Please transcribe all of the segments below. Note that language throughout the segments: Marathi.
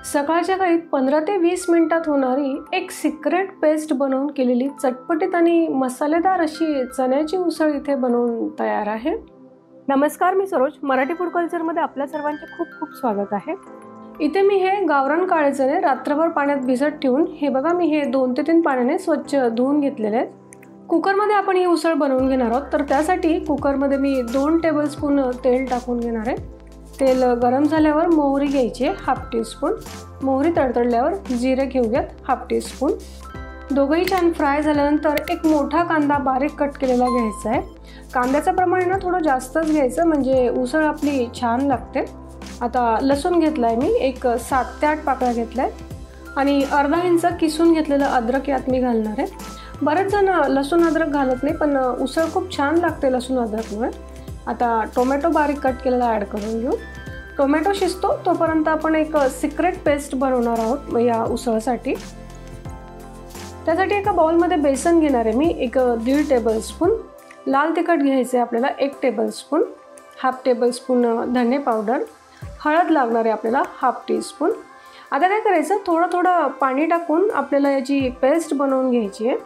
सकाळच्या काळी 15 ते 20 मिनिटात होणारी एक सिक्रेट पेस्ट बनवून केलेली चटपटीत आणि मसालेदार अशी चण्याची उसळ इथे बनवून तयार आहे। नमस्कार, मी सरोज। मराठी फूड कल्चरमध्ये आपल्या सर्वांचे खूप खूप स्वागत आहे। इथे मी हे गावरान काळे चणे रात्रभर पाण्यात भिजत ठेवून हे बघा मी हे 2 ते 3 पाण्याने स्वच्छ धुवून घेतलेले आहेत। कुकरमध्ये आपण ही उसळ बनवून घेणार आहोत, तर त्यासाठी कुकरमध्ये मी 2 टेबलस्पून तेल टाकून घेणार आहे। तेल गरम झाल्यावर मोहरी घ्यायची आहे, हाफ टीस्पून। मोहरी तडतडल्यावर जिरे घेऊयात, हाफ टीस्पून। दोघंही छान फ्राय झाल्यानंतर एक मोठा कांदा बारीक कट केलेला घ्यायचा आहे। कांद्याचं प्रमाण ना थोडं जास्तच घ्यायचं, म्हणजे उसळ आपली छान लागते। आता लसूण घेतलाय मी, एक 7 ते 8 पाकळ्या घेतलाय आणि अर्धा इंच किसून घेतलेलं अद्रक यात मी घालणार आहे। बरेच जण लसूण अद्रक घालत नाही, पण उसळ खूप छान लागते लसूण अद्रकमुळे। आता टोमॅटो बारीक कट केलेला ॲड करून घेऊ। टोमॅटो शिजतो तोपर्यंत आपण एक सिक्रेट पेस्ट बनवणार आहोत या उसळसाठी। त्यासाठी एका बाउलमध्ये बेसन घेणार आहे मी, एक 1.5 टेबलस्पून। लाल तिखट घ्यायचे आपल्याला 1 टेबलस्पून। हाफ टेबलस्पून धने पावडर। हळद लागणार आहे आपल्याला हाफ टीस्पून। आता काय करायचं, थोडं थोडं पाणी टाकून आपल्याला याची पेस्ट बनवून घ्यायची आहे।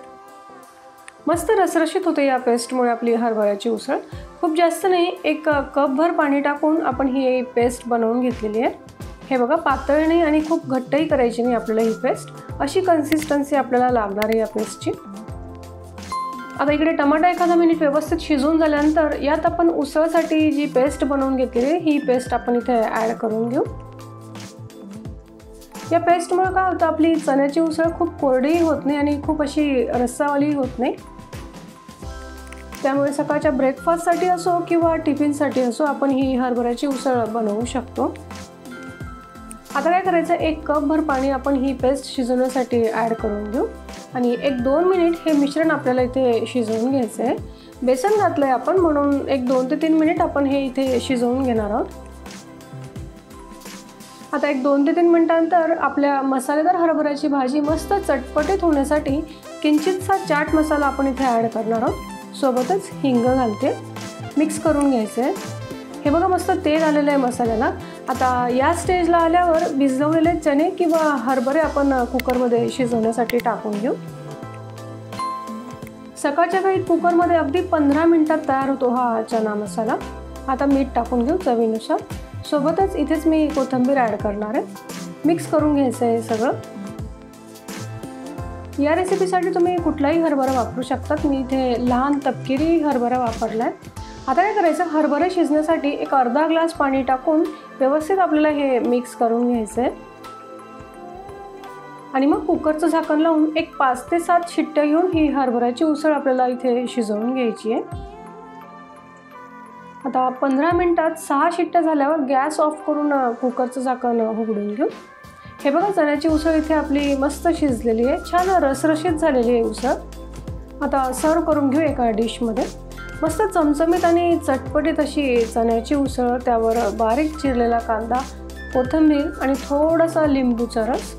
मस्त रसरशीत होते या पेस्टमुळे आपली हरभऱ्याची उसळ। खूप जास्त नाही, एक कपभर पाणी टाकून आपण ही पेस्ट बनवून घेतलेली आहे। हे बघा, पातळ नाही आणि खूप घट्टही करायची नाही आपल्याला ही पेस्ट, अशी कन्सिस्टन्सी आपल्याला लागणार आहे या पेस्टची। आता इकडे टमाटा एखादा मिनिट व्यवस्थित शिजवून झाल्यानंतर यात आपण उसळसाठी जी पेस्ट बनवून घेतलेली आहे ही पेस्ट आपण इथे ॲड करून घेऊ। या पेस्टमुळे काय होतं, आपली चण्याची उसळ खूप कोरडीही होत नाही आणि खूप अशी रस्सावाली होत नाही। त्यामुळे सकाळच्या ब्रेकफास्टसाठी असो किंवा टिफिनसाठी असो आपण ही हरभऱ्याची उसळ बनवू शकतो। आता काय करायचं, 1 कपभर पाणी आपण ही पेस्ट शिजवण्यासाठी ॲड करून घेऊ आणि 1-2 मिनिट हे मिश्रण आपल्याला इथे शिजवून घ्यायचं आहे। बेसन घातलंय आपण, म्हणून 1-2 ते 3 मिनिट आपण हे इथे शिजवून घेणार आहोत। आता 1-2 ते 3 मिनिटांनंतर आपल्या मसालेदार हरभऱ्याची भाजी मस्त चटपटीत होण्यासाठी किंचितसा चाट मसाला आपण इथे ॲड करणार आहोत। सोबतच हिंग घालते, मिक्स करून घ्यायचं आहे। हे बघा, मस्त तेल आलेलं आहे मसाल्याला। आता या स्टेजला आल्यावर भिजवलेले चणे किंवा हरभरे आपण कुकरमध्ये शिजवण्यासाठी टाकून घेऊ। सकाळच्या काळी कुकरमध्ये अगदी 15 मिनिटात तयार होतो हा चना मसाला। आता मीठ टाकून घेऊ चवीनुसार। सोबतच इथेच मी कोथिंबीर ॲड करणार आहे। मिक्स करून घ्यायचं आहे सगळं। या रेसिपीसाठी तुम्ही कुठलाही हरभरा वापरू शकतात, मी इथे लहान तपकिरी हरभरा वापरलाय। आता काय करायचं, हरभरे शिजण्यासाठी एक अर्धा ग्लास पाणी टाकून व्यवस्थित आपल्याला हे मिक्स करून घ्यायचं आहे आणि मग कुकरचं झाकण लावून एक 5 ते 7 शिट्ट्या घेऊन ही हरभऱ्याची उसळ आपल्याला इथे शिजवून घ्यायची आहे। आता 15 मिनिटात 6 शिट्ट्या झाल्यावर गॅस ऑफ करून कुकरचं झाकण उघडून घेऊ। हे बघा, चण्याची उसळ इथे आपली मस्त शिजलेली आहे, छान रसरशीत झालेली आहे उसळ। आता सर्व करून घेऊ एका डिशमध्ये। मस्त चमचमीत आणि चटपटीत अशी चण्याची उसळ, त्यावर बारीक चिरलेला कांदा, कोथिंबीर आणि थोडासा लिंबूचा रस।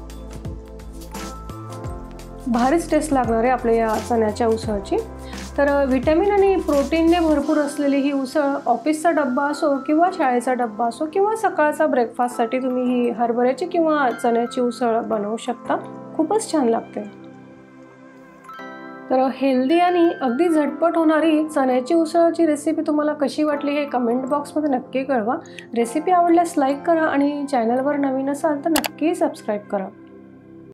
भारीच टेस्ट लागणार आहे आपल्या या चण्याच्या उसळची। तर व्हिटॅमिन आणि प्रोटीनने भरपूर असलेली ही उसळ ऑफिसचा डब्बा असो किंवा शाळेचा डब्बा असो किंवा सकाळचा ब्रेकफास्टसाठी तुम्ही ही हरभऱ्याची किंवा चण्याची उसळ बनवू शकता, खूपच छान लागते। तर हेल्दी आणि अगदी झटपट होणारी चण्याची उसळची रेसिपी तुम्हाला कशी वाटली हे कमेंट बॉक्समध्ये नक्की कळवा। रेसिपी आवडल्यास लाईक करा आणि चॅनलवर नवीन असाल तर नक्की सबस्क्राईब करा।